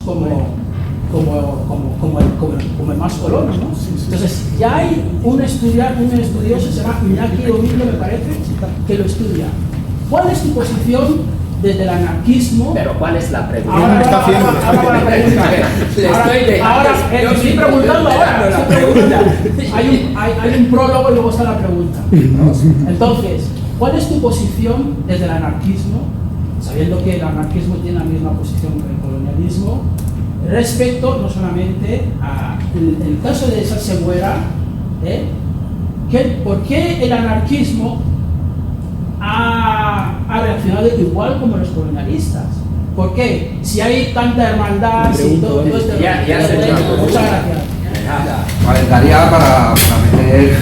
como el más colono, ¿no? Entonces, ya hay un estudioso, se llama Iñaki Ovillo, me parece, que lo estudia. ¿Cuál es tu posición desde el anarquismo? Pero ¿cuál es la pregunta? Ahora estoy preguntando ahora. Hay un prólogo y luego está la pregunta. Entonces, ¿cuál es tu posición desde el anarquismo, sabiendo que el anarquismo tiene la misma posición que el colonialismo, respecto no solamente al caso de esa Següera, ¿por qué el anarquismo ha reaccionado igual como los colonialistas? ¿Por qué? Si hay tanta hermandad, si todo este... Muchas gracias. Daría para meter,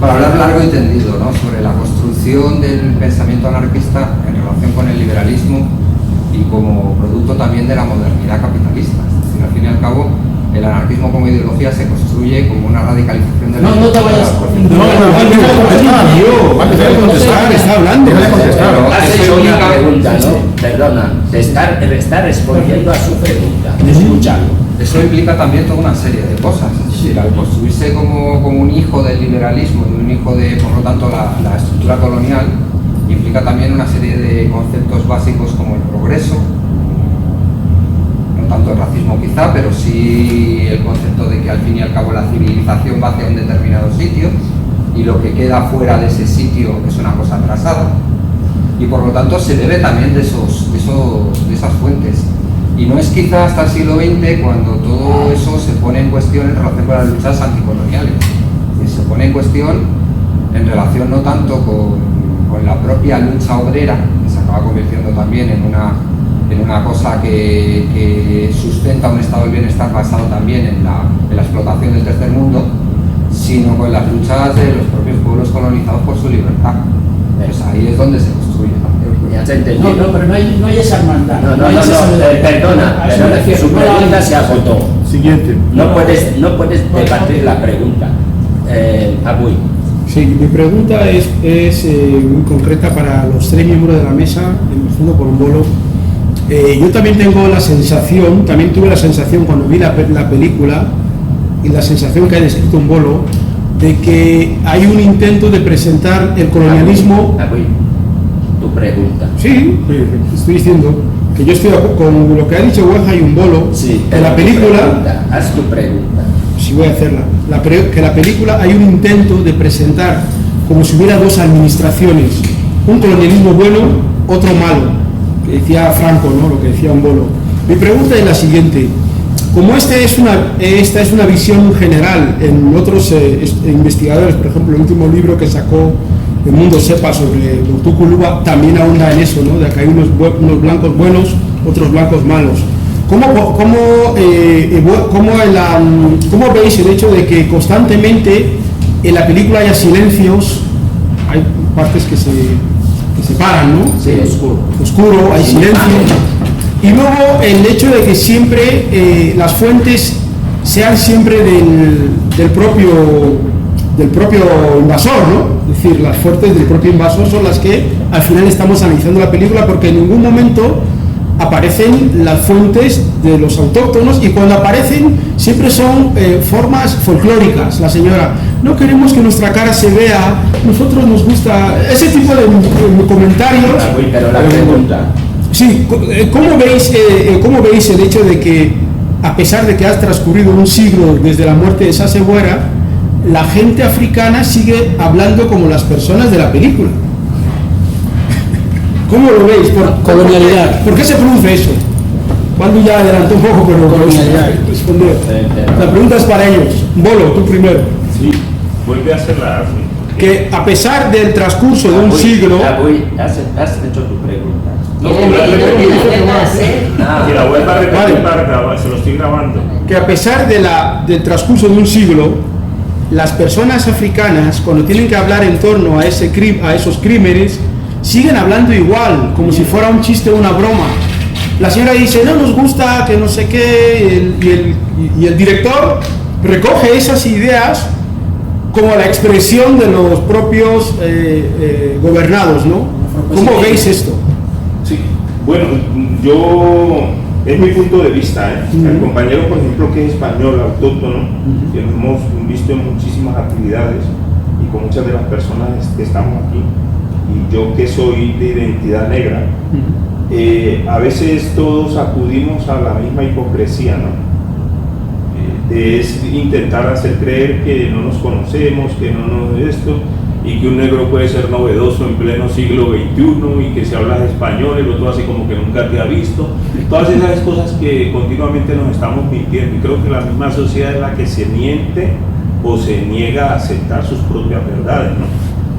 para hablar largo y tendido, ¿no?, sobre la construcción del pensamiento anarquista en relación con el liberalismo y como producto también de la modernidad capitalista. Es decir, al fin y al cabo, el anarquismo como ideología se construye como una radicalización de la... No te vayas... Está hablando. Has hecho una pregunta, ¿no? Perdona, está respondiendo a su pregunta. Escúchalo. Eso implica también toda una serie de cosas. Es decir, al construirse como un hijo del liberalismo y un hijo de, por lo tanto, la estructura colonial, implica también una serie de conceptos básicos como el progreso, no tanto el racismo quizá, pero sí el concepto de que al fin y al cabo la civilización va hacia un determinado sitio y lo que queda fuera de ese sitio es una cosa atrasada, y por lo tanto se debe también de esas fuentes. Y no es quizá hasta el siglo XX cuando todo eso se pone en cuestión en relación con las luchas anticoloniales. Se pone en cuestión en relación no tanto con la propia lucha obrera, que se acaba convirtiendo también en una cosa que sustenta un estado del bienestar basado también en la explotación del tercer mundo, sino con las luchas de los propios pueblos colonizados por su libertad. Pues ahí es donde se construye. ¿Ya se entendió? No, pero no hay esa hermandad. Perdona, su pregunta se agotó. Siguiente. No puedes debatir la pregunta. Abuy. Sí, mi pregunta es muy concreta para los tres miembros de la mesa, empezando por Mbolo. Yo también tuve la sensación cuando vi la película, y la sensación que ha descrito Mbolo, de que hay un intento de presentar el colonialismo... Abuy, tu pregunta. Sí, estoy diciendo que yo estoy de acuerdo con lo que ha dicho Borja y Mbolo, Sí, en la película... Haz tu pregunta. Sí, voy a hacerla. Que la película hay un intento de presentar como si hubiera dos administraciones, un colonialismo bueno, otro malo, que decía Franco, ¿no?, lo que decía Mbolo. Mi pregunta es la siguiente: como esta es una visión general en otros investigadores, por ejemplo, el último libro que sacó El Mundo Sepa sobre Mutuku Luba también ahonda en eso, ¿no?, de que hay unos blancos buenos, otros blancos malos. ¿Cómo veis el hecho de que constantemente en la película haya silencios, hay partes que se paran, ¿no? Sí, Oscuro, hay silencio. Y luego el hecho de que siempre las fuentes sean siempre del propio invasor, ¿no? Es decir, las fuentes del propio invasor son las que al final estamos analizando la película, porque en ningún momento aparecen las fuentes de los autóctonos, y cuando aparecen siempre son formas folclóricas. La señora: no queremos que nuestra cara se vea, nosotros nos gusta ese tipo de comentarios. Pero la pregunta... Sí, ¿cómo veis el hecho de que, a pesar de que ha transcurrido un siglo desde la muerte de esa Següera, la gente africana sigue hablando como las personas de la película? ¿Cómo lo veis? Colonialidad. ¿Por qué se produce eso? Cuando ya adelantó un poco, pero colonialidad. Responder. La pregunta es para ellos. Bolo, tú primero. Sí, vuelve a hacerla. Que a pesar del transcurso de un siglo... Has hecho tu pregunta. Y la vuelvo a repetir para grabar, se lo estoy grabando. Que a pesar del transcurso de un siglo, las personas africanas, cuando tienen que hablar en torno a esos crímenes, siguen hablando igual, como si fuera un chiste o una broma. La señora dice: no nos gusta, que no sé qué, y el director recoge esas ideas como la expresión de los propios gobernados, ¿no? ¿Cómo veis esto? Sí, bueno, yo Es mi punto de vista, ¿eh? El compañero, por ejemplo, que es español, autóctono, que lo hemos visto en muchísimas actividades y con muchas de las personas que estamos aquí, y yo que soy de identidad negra, a veces todos acudimos a la misma hipocresía, ¿no? Es intentar hacer creer que no nos conocemos, que no nos esto, y que un negro puede ser novedoso en pleno siglo XXI y que se habla español, el otro así como que nunca te ha visto. Todas esas cosas que continuamente nos estamos mintiendo, y creo que la misma sociedad es la que se miente o se niega a aceptar sus propias verdades, ¿no?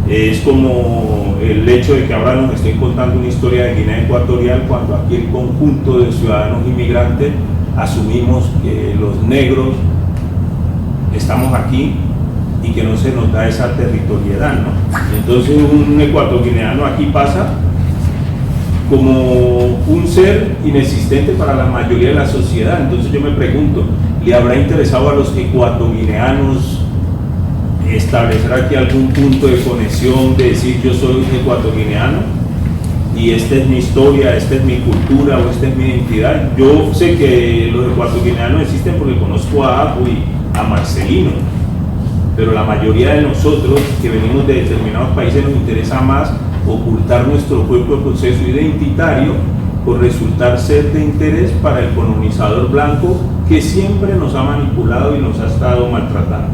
Es como el hecho de que ahora nos estén contando una historia de Guinea Ecuatorial cuando aquí el conjunto de ciudadanos inmigrantes asumimos que los negros estamos aquí y que no se nos da esa territorialidad, ¿no? Entonces un ecuatoguineano aquí pasa como un ser inexistente para la mayoría de la sociedad. Entonces yo me pregunto, ¿le habrá interesado a los ecuatoguineanos establecer aquí algún punto de conexión, de decir yo soy ecuatoguineano y esta es mi historia, esta es mi cultura o esta es mi identidad? Yo sé que los ecuatoguineanos existen porque conozco a Apu y a Marcelino, pero la mayoría de nosotros que venimos de determinados países nos interesa más ocultar nuestro propio proceso identitario por resultar ser de interés para el colonizador blanco que siempre nos ha manipulado y nos ha estado maltratando,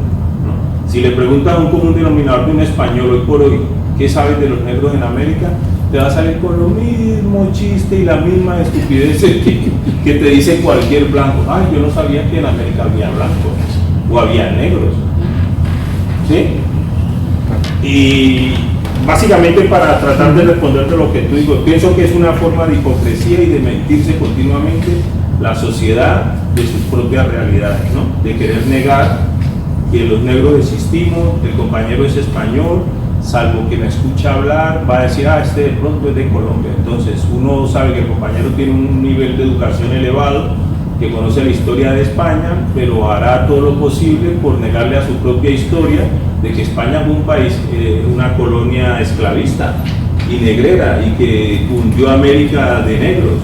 ¿no? Si le preguntas a un común denominador de un español hoy por hoy, ¿qué sabes de los negros en América?, te va a salir con lo mismo chiste y la misma estupidez que te dice cualquier blanco. Ay, yo no sabía que en América había blancos o había negros, ¿sí? Y básicamente, para tratar de responderte lo que tú digo, pienso que es una forma de hipocresía y de mentirse continuamente la sociedad de sus propias realidades, ¿no? De querer negar que los negros existimos, que el compañero es español, salvo que me escucha hablar, va a decir, este de pronto es de Colombia. Entonces uno sabe que el compañero tiene un nivel de educación elevado, que conoce la historia de España, pero hará todo lo posible por negarle a su propia historia de que España fue un país, una colonia esclavista y negrera, y que hundió América de negros.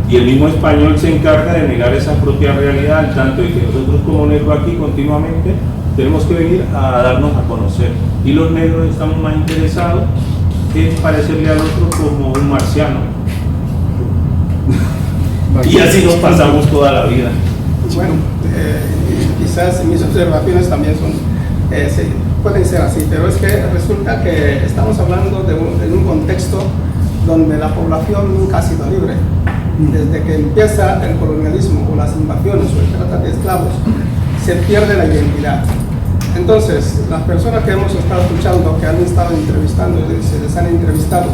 Y el mismo español se encarga de negar esa propia realidad, al tanto de que nosotros como negros aquí continuamente tenemos que venir a darnos a conocer, y los negros estamos más interesados en parecerle al otro como un marciano. Y así nos pasamos toda la vida. Bueno, quizás mis observaciones también son, sí, pueden ser así, pero es que resulta que estamos hablando de un contexto donde la población nunca ha sido libre. Desde que empieza el colonialismo o las invasiones o el trata de esclavos, se pierde la identidad. Entonces, las personas que hemos estado escuchando, que han estado entrevistando, se les han entrevistado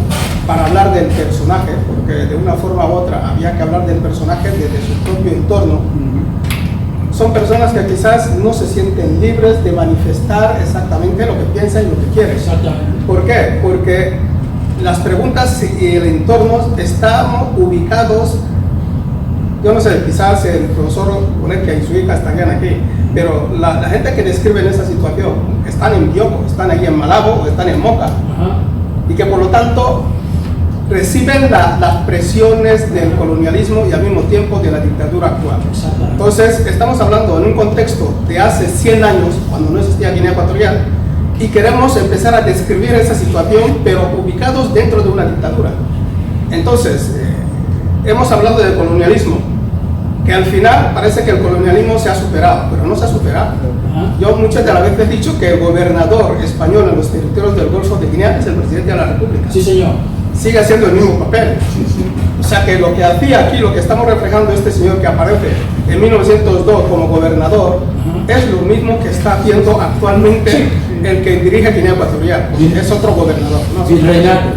para hablar del personaje, porque de una forma u otra había que hablar del personaje desde su propio entorno, son personas que quizás no se sienten libres de manifestar exactamente lo que piensan y lo que quieren. Exactamente. ¿Por qué? Porque las preguntas y el entorno están ubicados, yo no sé, quizás el profesor Bolequia y su hija estarían aquí, pero la gente que describe en esa situación están en Bioko, están aquí en Malabo o están en Moca. Ajá. Y que por lo tanto reciben las presiones del colonialismo y al mismo tiempo de la dictadura actual. Exactamente. Entonces estamos hablando en un contexto de hace 100 años, cuando no existía Guinea Ecuatorial, y queremos empezar a describir esa situación, pero ubicados dentro de una dictadura. Entonces, hemos hablado del colonialismo, que al final parece que el colonialismo se ha superado, pero no se ha superado. Ajá. Yo muchas de las veces he dicho que el gobernador español en los territorios del Golfo de Guinea es el presidente de la República. Sí, señor. Sigue haciendo el mismo papel. O sea que lo que hacía aquí, lo que estamos reflejando este señor que aparece en 1902 como gobernador, es lo mismo que está haciendo actualmente el que dirige Guinea Ecuatorial. Es otro gobernador, ¿no? Virreinato.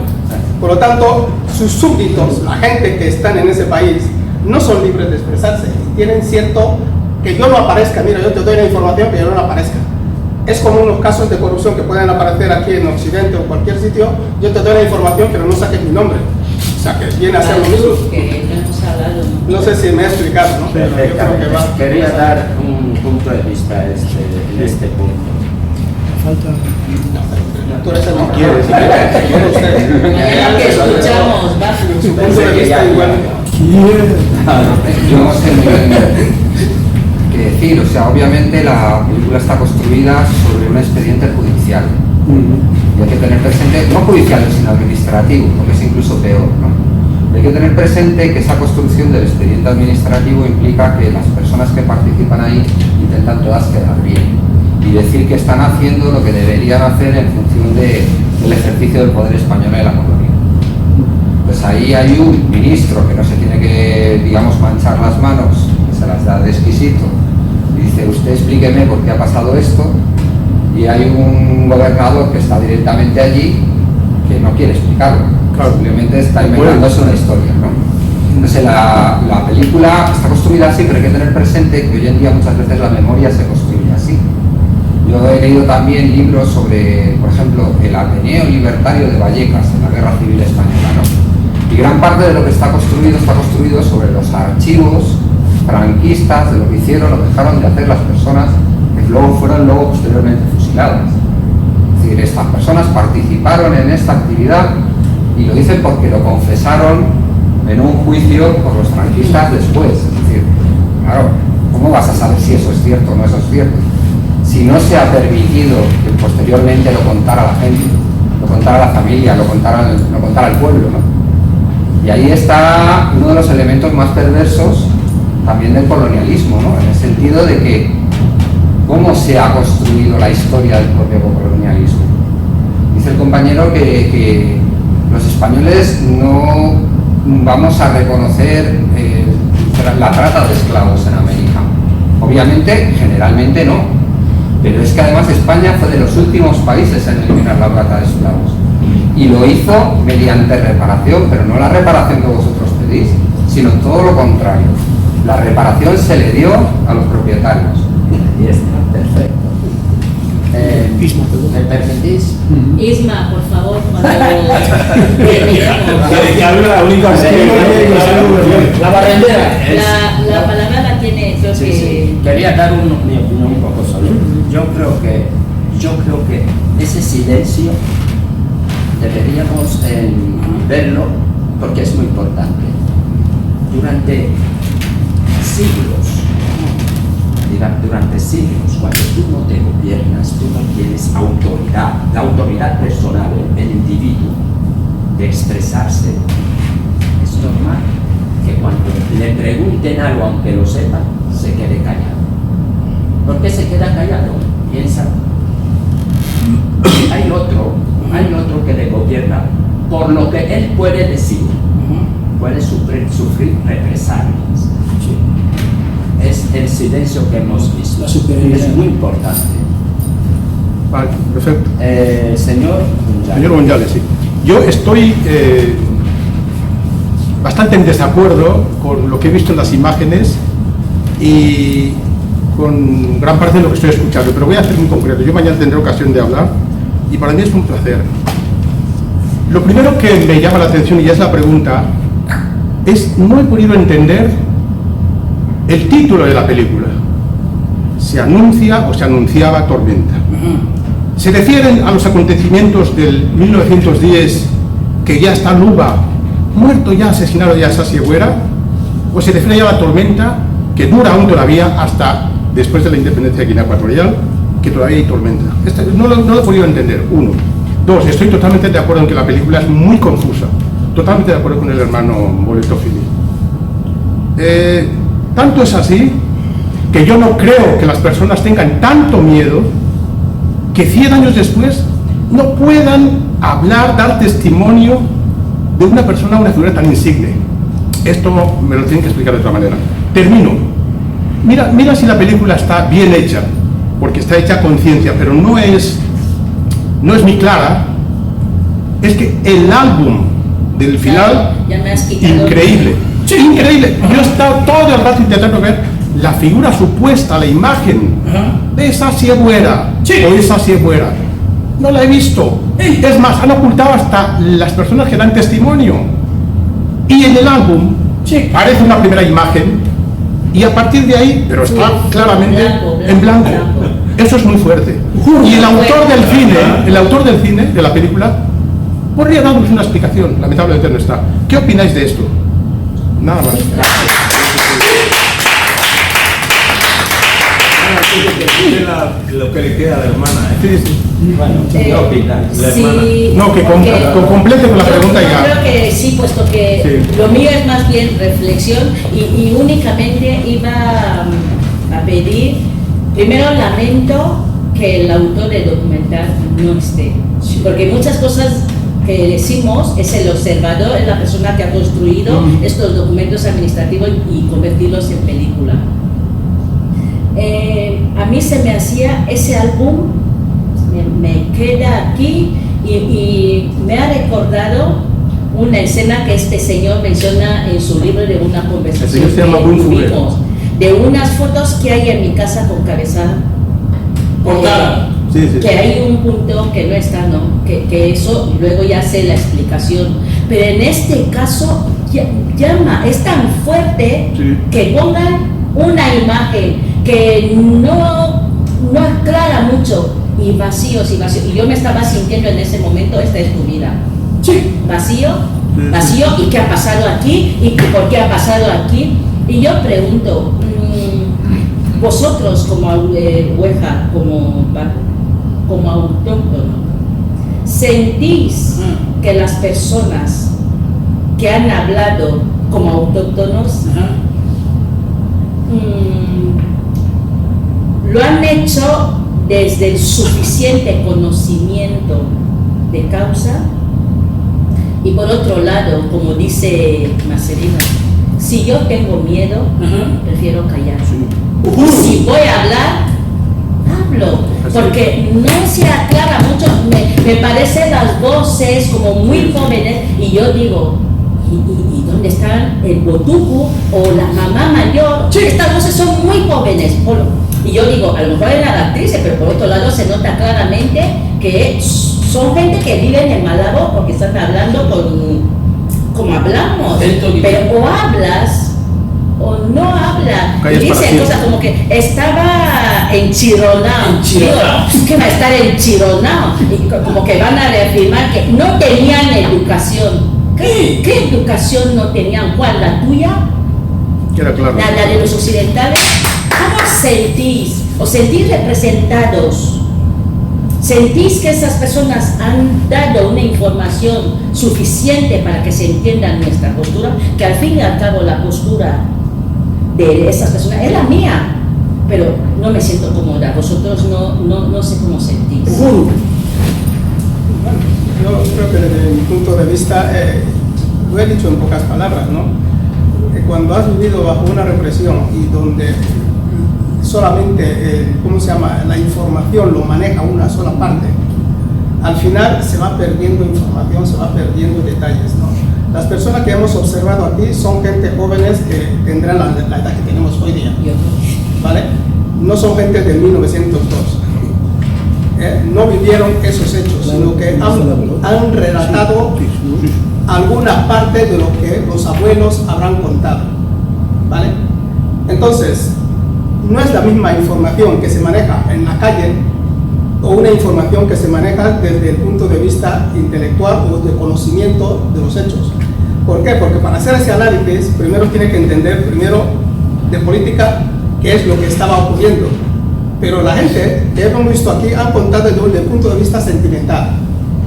Por lo tanto, sus súbditos, la gente que están en ese país, no son libres de expresarse. Tienen cierto, que yo no aparezca, mira, yo te doy la información, que yo no aparezca. Es como unos casos de corrupción que pueden aparecer aquí en Occidente o cualquier sitio, yo te doy la información, pero no saques mi nombre. O sea, que viene a ser lo mismo. Que hemos hablado. No sé si me he explicado, ¿no? Pero yo creo que Perfectamente. va. Quería dar un punto de vista en este punto. Tú eres el No quieres. Bueno, usted. Mañana que escuchamos, va. Su punto de vista igual. Yo no sé muy bien qué decir, o sea, obviamente la película está construida sobre un expediente judicial. Y hay que tener presente, no judicial, sino administrativo, lo que es incluso peor, ¿no? Hay que tener presente que esa construcción del expediente administrativo implica que las personas que participan ahí intentan todas quedar bien y decir que están haciendo lo que deberían hacer en función del ejercicio del poder español en la colonia. Pues ahí hay un ministro que no se tiene que, digamos, manchar las manos, que se las da de exquisito, y dice, usted explíqueme por qué ha pasado esto, y hay un gobernador que está directamente allí que no quiere explicarlo, simplemente está inventándose una historia, ¿no? Entonces la película está construida así, pero hay que tener presente que hoy en día muchas veces la memoria se construye así. Yo he leído también libros sobre, por ejemplo, el Ateneo Libertario de Vallecas en la Guerra Civil Española, ¿no? Y gran parte de lo que está construido sobre los archivos franquistas, de lo que hicieron, lo que dejaron de hacer las personas que luego fueron posteriormente fusiladas. Es decir, estas personas participaron en esta actividad y lo dicen porque lo confesaron en un juicio por los franquistas después. Es decir, claro, ¿cómo vas a saber si eso es cierto o no eso es cierto? Si no se ha permitido que posteriormente lo contara la gente, lo contara la familia, lo contara el pueblo, ¿no? Y ahí está uno de los elementos más perversos también del colonialismo, ¿no? En el sentido de que cómo se ha construido la historia del propio colonialismo. Dice el compañero que los españoles no vamos a reconocer la trata de esclavos en América. Obviamente, generalmente no, pero es que además España fue de los últimos países en eliminar la trata de esclavos. Y lo hizo mediante reparación, pero no la reparación que vosotros pedís, sino todo lo contrario. La reparación se le dio a los propietarios. Ahí está, perfecto. ¿Me permitís? Isma, por favor, cuando Que hable la única La barrendera. la palabra la tiene, creo Sí, que... sí. Quería dar mi opinión un poco sobre. Yo creo que ese silencio deberíamos verlo porque es muy importante. Durante siglos, cuando tú no te gobiernas, tú no tienes autoridad, la autoridad personal, el individuo, de expresarse. Es normal que cuando le pregunten algo, aunque lo sepa, se quede callado. ¿Por qué se queda callado? Piensa. Hay otro que le gobierna por lo que él puede decir, puede sufrir represalias. Es el silencio que hemos visto. La superioridad. Es muy importante. Vale, perfecto. Señor González, sí. Yo estoy bastante en desacuerdo con lo que he visto en las imágenes y con gran parte de lo que estoy escuchando, pero voy a hacer muy concreto. Yo mañana tendré ocasión de hablar y para mí es un placer. Lo primero que me llama la atención, y ya es la pregunta, es no he podido entender el título de la película. Se anuncia o se anunciaba tormenta. Se refieren a los acontecimientos del 1910, que ya está Luba muerto ya, asesinado ya Sasieguera, o se refiere ya a la tormenta que dura aún todavía hasta después de la independencia de Guinea Ecuatorial, que todavía hay tormenta. No lo he podido entender, uno. Dos, estoy totalmente de acuerdo en que la película es muy confusa. Totalmente de acuerdo con el hermano Boletofili. Tanto es así que yo no creo que las personas tengan tanto miedo que 100 años después no puedan hablar, dar testimonio de una persona, una figura tan insigne. Esto me lo tienen que explicar de otra manera. Termino. Mira si la película está bien hecha, porque está hecha a conciencia, pero no es muy clara. Es que el álbum del final, Ya me has quitado. increíble. Sí, increíble. Yo he estado todo el rato intentando ver la figura supuesta, la imagen de esa Sieguera o esa Sieguera. No la he visto. Es más, han ocultado hasta las personas que dan testimonio. Y en el álbum aparece una primera imagen y a partir de ahí, pero está claramente en blanco. Eso es muy fuerte. Y el autor del cine, de la película, podría darnos una explicación. Lamentablemente no está. ¿Qué opináis de esto? Nada más. Lo que le queda a la hermana. Sí, sí. Bueno, ¿qué opináis? La Sí, hermana. No, que porque complete con la yo- pregunta y yo ya. creo que sí, puesto que Sí. lo mío es más bien reflexión y únicamente iba a pedir, primero lamento que el autor del documental no esté, porque muchas cosas que decimos es el observador, es la persona que ha construido estos documentos administrativos y convertirlos en película. A mí se me hacía ese álbum, me queda aquí y me ha recordado una escena que este señor menciona en su libro de una conversación El señor se llama que Brun Fuller. tuvimos, de unas fotos que hay en mi casa con cabeza Cortada. Sí, sí. que hay un punto que no está, ¿no? Que eso luego ya sé la explicación, pero en este caso llama, es tan fuerte Sí. que pongan una imagen que no aclara mucho y vacíos, y yo me estaba sintiendo en ese momento, esta es tu vida, Sí. vacío, Sí, vacío, y qué ha pasado aquí, y por qué ha pasado aquí, y yo pregunto, vosotros como Oueja, como autóctono, ¿sentís que las personas que han hablado como autóctonos Ajá. lo han hecho desde el suficiente conocimiento de causa? Y por otro lado, como dice Marcelino, si yo tengo miedo, Ajá. prefiero callar. Ujú. Si voy a hablar, hablo, porque no se aclara mucho, me parecen las voces como muy jóvenes, y yo digo, ¿y dónde están el botuku o la mamá mayor? Sí. Estas voces son muy jóvenes, y yo digo, a lo mejor eran actrices, pero por otro lado se nota claramente que son gente que viven en Malabo porque están hablando como hablamos, pero o hablas o no habla, Calles y para dicen siempre. cosas como que estaba enchironado. Enchironado. Digo, ¿qué va a estar enchironado? Y como que van a reafirmar que no tenían educación. ¿Qué educación no tenían? ¿Cuál? ¿La tuya? Queda claro. La de los occidentales. ¿Cómo sentís? ¿Os sentís representados? ¿Sentís que esas personas han dado una información suficiente para que se entienda nuestra postura? Que al fin y al cabo la postura de esas personas es la mía, pero no me siento cómoda. Vosotros no sé cómo sentís. Ujú. Yo creo que desde mi punto de vista, lo he dicho en pocas palabras, ¿no? Que cuando has vivido bajo una represión y donde solamente, ¿cómo se llama?, la información lo maneja una sola parte, al final se va perdiendo información, se va perdiendo detalles, ¿no? Las personas que hemos observado aquí son gente jóvenes que tendrán la edad que tenemos hoy día, ¿vale? No son gente de 1902. No vivieron esos hechos, sino que han relatado alguna parte de lo que los abuelos habrán contado, ¿vale? Entonces, no es la misma información que se maneja en la calle o una información que se maneja desde el punto de vista intelectual o de conocimiento de los hechos. ¿Por qué? Porque para hacer ese análisis, primero tiene que entender, primero, de política, qué es lo que estaba ocurriendo. Pero la gente que hemos visto aquí han contado desde el punto de vista sentimental,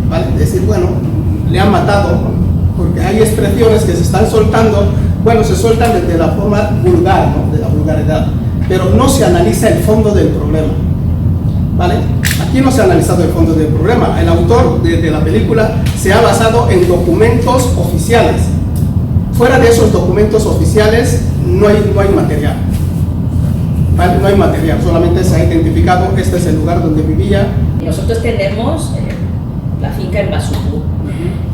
¿vale? Es decir, bueno, le han matado, porque hay expresiones que se están soltando, bueno, se sueltan desde la forma vulgar, ¿no?, de la vulgaridad, pero no se analiza el fondo del problema, ¿vale? Aquí no se ha analizado el fondo del problema. El autor de la película se ha basado en documentos oficiales. Fuera de esos documentos oficiales no hay material. ¿Vale? No hay material, solamente se ha identificado, este es el lugar donde vivía. Nosotros tenemos la finca en Basucú,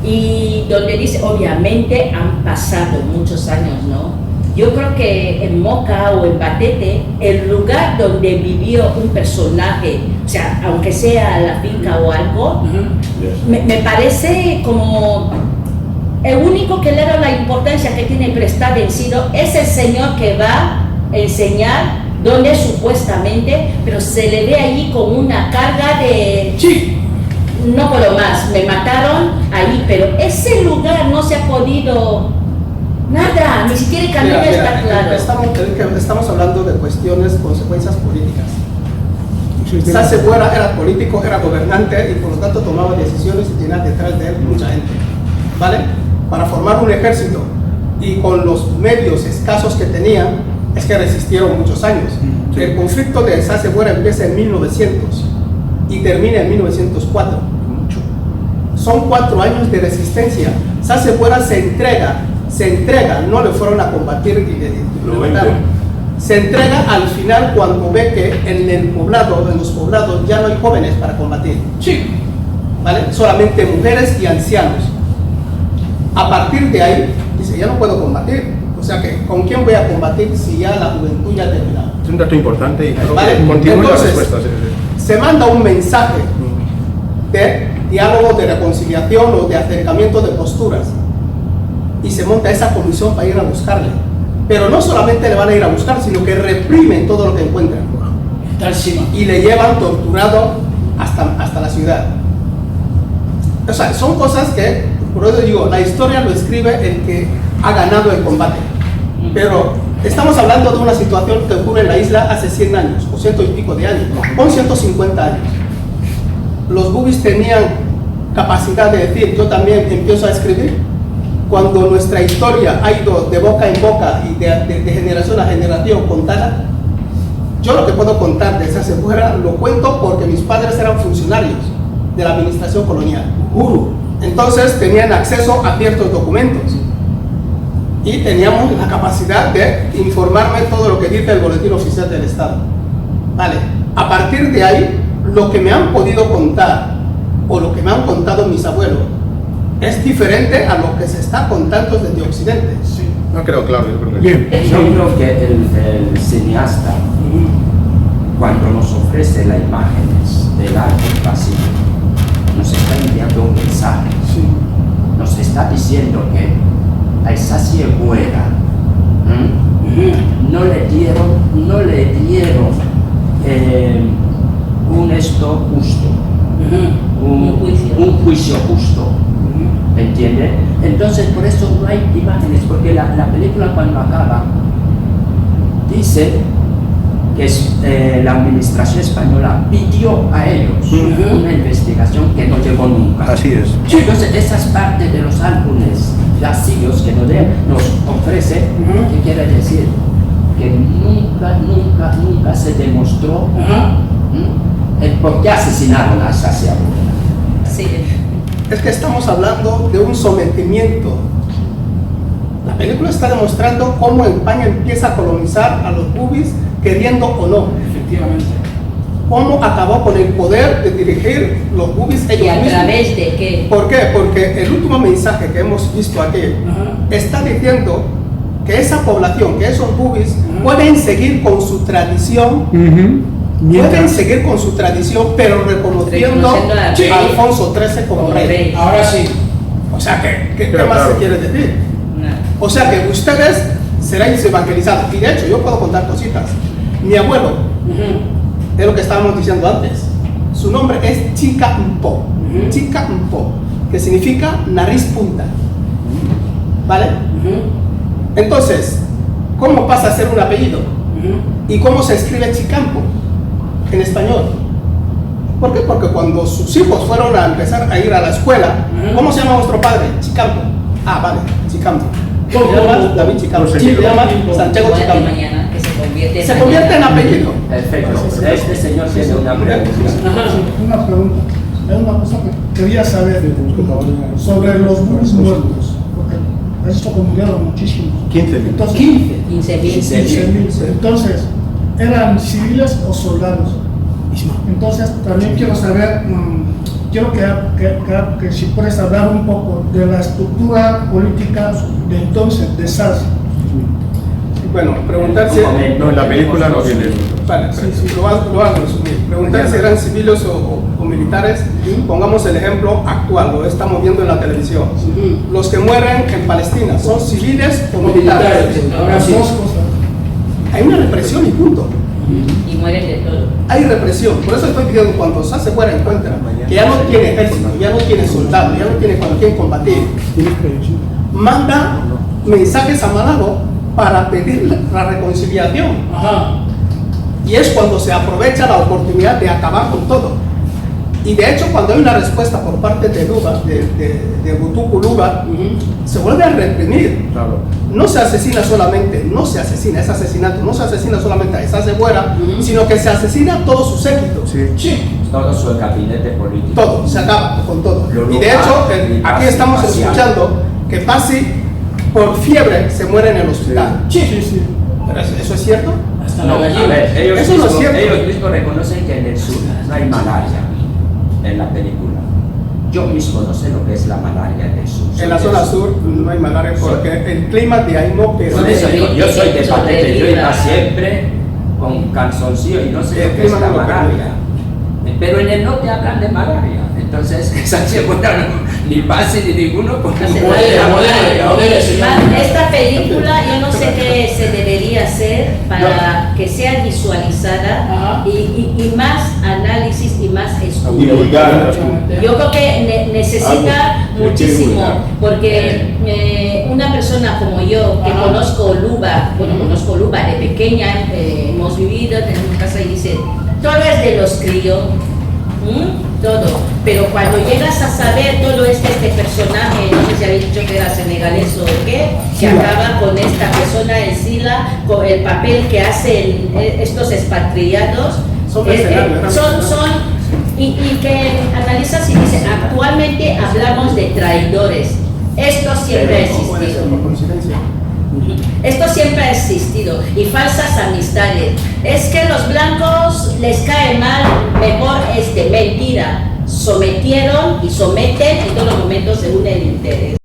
y donde dice, obviamente han pasado muchos años, ¿no? Yo creo que en Moca o en Batete, el lugar donde vivió un personaje, o sea, aunque sea la finca o algo, me parece como el único que le da la importancia que tiene prestada en Sido es el señor que va a enseñar donde supuestamente, pero se le ve allí con una carga de... Sí. No puedo más, me mataron ahí, pero ese lugar no se ha podido Nada, ni siquiera el camino está claro. Estamos hablando de cuestiones, consecuencias políticas. Sase Buera era político, era gobernante y por lo tanto tomaba decisiones y tenía detrás de él mucha gente, ¿vale? Para formar un ejército y con los medios escasos que tenían, es que resistieron muchos años. El conflicto de Sase Buera empieza en 1900 y termina en 1904. Son 4 años de resistencia. Sase Buera se entrega, no le fueron a combatir y le mataron. Se entrega al final cuando ve que en los poblados ya no hay jóvenes para combatir. Sí. ¿Vale? Solamente mujeres y ancianos. A partir de ahí, dice, ya no puedo combatir. O sea que, ¿con quién voy a combatir si ya la juventud ya ha terminado? Es un dato importante y creo ¿Vale? que continúa la Entonces, respuesta. se manda un mensaje de diálogo, de reconciliación o de acercamiento de posturas y se monta esa comisión para ir a buscarle. Pero no solamente le van a ir a buscar, sino que reprimen todo lo que encuentran Está encima. y le llevan torturado hasta la ciudad. O sea, son cosas que, por eso digo, la historia lo escribe el que ha ganado el combate. Pero estamos hablando de una situación que ocurre en la isla hace 100 años, o 100 y pico de años, o 150 años. Los bubis tenían capacidad de decir, yo también empiezo a escribir. Cuando nuestra historia ha ido de boca en boca y de generación a generación contada, yo lo que puedo contar de Sase Buera lo cuento porque mis padres eran funcionarios de la administración colonial. Entonces tenían acceso a ciertos documentos y teníamos la capacidad de informarme todo lo que dice el Boletín Oficial del Estado. Vale, a partir de ahí, lo que me han podido contar o lo que me han contado mis abuelos es diferente a lo que se está contando desde Occidente. Sí, no quedó claro. Yo creo que Bien. Yo creo que el cineasta, cuando nos ofrece las imágenes del arte clásico, nos está enviando un mensaje. Nos está diciendo que a Sase Buera no le dieron un esto justo, un juicio justo. ¿Entiende? Entonces por eso no hay imágenes, porque la película cuando acaba dice que la administración española pidió a ellos una investigación que no llegó nunca. así es. Entonces esas partes de los álbumes vacíos que nos ofrece, ¿qué quiere decir? Que nunca se demostró el por qué asesinaron a Sase Buera. Sí. Es que estamos hablando de un sometimiento. La película está demostrando cómo España empieza a colonizar a los bubis, queriendo o no. Efectivamente. Cómo acabó con el poder de dirigir los bubis ellos ¿Y a mismos. través de qué? ¿Por qué? Porque el último mensaje que hemos visto aquí está diciendo que esa población, que esos bubis, pueden seguir con su tradición. Pueden seguir con su tradición, pero reconociendo a Alfonso XIII como rey. Ahora sí. O sea, ¿qué Pero más claro. se quiere decir? Nada. O sea, que ustedes serán evangelizados. Y de hecho, yo puedo contar cositas. Mi abuelo, es lo que estábamos diciendo antes. Su nombre es Chica Mpo. Chica Mpo, que significa nariz punta. ¿Vale? Entonces, ¿cómo pasa a ser un apellido? ¿Y cómo se escribe Chicampo en español? ¿Por qué? Porque cuando sus hijos fueron a empezar a ir a la escuela, ¿cómo se llama vuestro padre? Chicampo. Ah, vale, Chicampo. Se llama David Chicampo. Se llama Santiago Igual que Chicampo. mañana, que se Se convierte en apellido. Perfecto. Este señor tiene una pregunta. Una pregunta. Es una cosa que quería saber sobre los bubis muertos. Porque esto murieron muchísimos. 15.000. Entonces, 15.000. 15.000. Entonces, ¿eran civiles o soldados? Entonces, también quiero saber, quiero que si puedes hablar un poco de la estructura política de entonces de Sase. Bueno, preguntar si... No, en la película no viene. Vale, lo vas a resumir. Preguntar si eran civiles o militares. Pongamos el ejemplo actual, lo estamos viendo en la televisión. Los que mueren en Palestina, ¿son civiles o militares? Ahora Las sí. dos cosas. Hay una represión y punto. Y mueren de todo. Hay represión. Por eso estoy diciendo, cuando Sase Buera encuentra que ya no tiene ejército, ya no tiene soldados, ya no tiene con quién combatir, manda mensajes a Malabo para pedir la reconciliación. Ajá. Y es cuando se aprovecha la oportunidad de acabar con todo. Y de hecho, cuando hay una respuesta por parte de Luba, de Butuku Luba, se vuelve a reprimir. Claro. No se asesina solamente, es asesinato, no se asesina solamente a Esas de Buera, sino que se asesina a todo su séquito. Sí. Todo su gabinete político. Todo, se acaba con todo. Lo Y de local, hecho, y aquí Pasi estamos demasiado. escuchando que Pasi, por fiebre, se muere en el hospital. Sí. ¿Pero eso es cierto? Hasta No, la a gallina. ver, ellos Eso no es mismos, cierto. ellos mismos reconocen que en el sur no hay malaria en la película. Yo mismo no sé lo que es la malaria en el sur. En la Soy zona del sur no hay malaria porque el clima de ahí no Por permite. eso digo, yo soy de Patete, yo iba Sobreviva. siempre con calzoncillo y no sé El lo que es clima la no lo malaria. Pero en el norte hablan de malaria. Entonces, Sánchez Buera ni Pasi ni ninguno porque Hace muere de la malaria. malaria. Más, esta película yo no sé qué se debería hacer para que sea visualizada Ajá. y más análisis y más estudio. Divulgar. Yo creo que necesita Algo, muchísimo, divulgar. porque una persona como yo, que Ajá. conozco Luba de pequeña, hemos vivido, tenemos casa y dice, todo es de los críos, todo, pero cuando llegas a saber todo este personaje, no sé si habéis dicho que era senegalés o qué, que acaba con esta persona en Sila, con el papel que hacen estos expatriados, Son mercenarios, y que analizas y dice, actualmente hablamos de traidores. Esto siempre ha Puede ser existido. por coincidencia. Esto siempre ha existido. Y falsas amistades. Es que los blancos les cae mal, mejor mentira. Sometieron y someten en todos los momentos según el interés.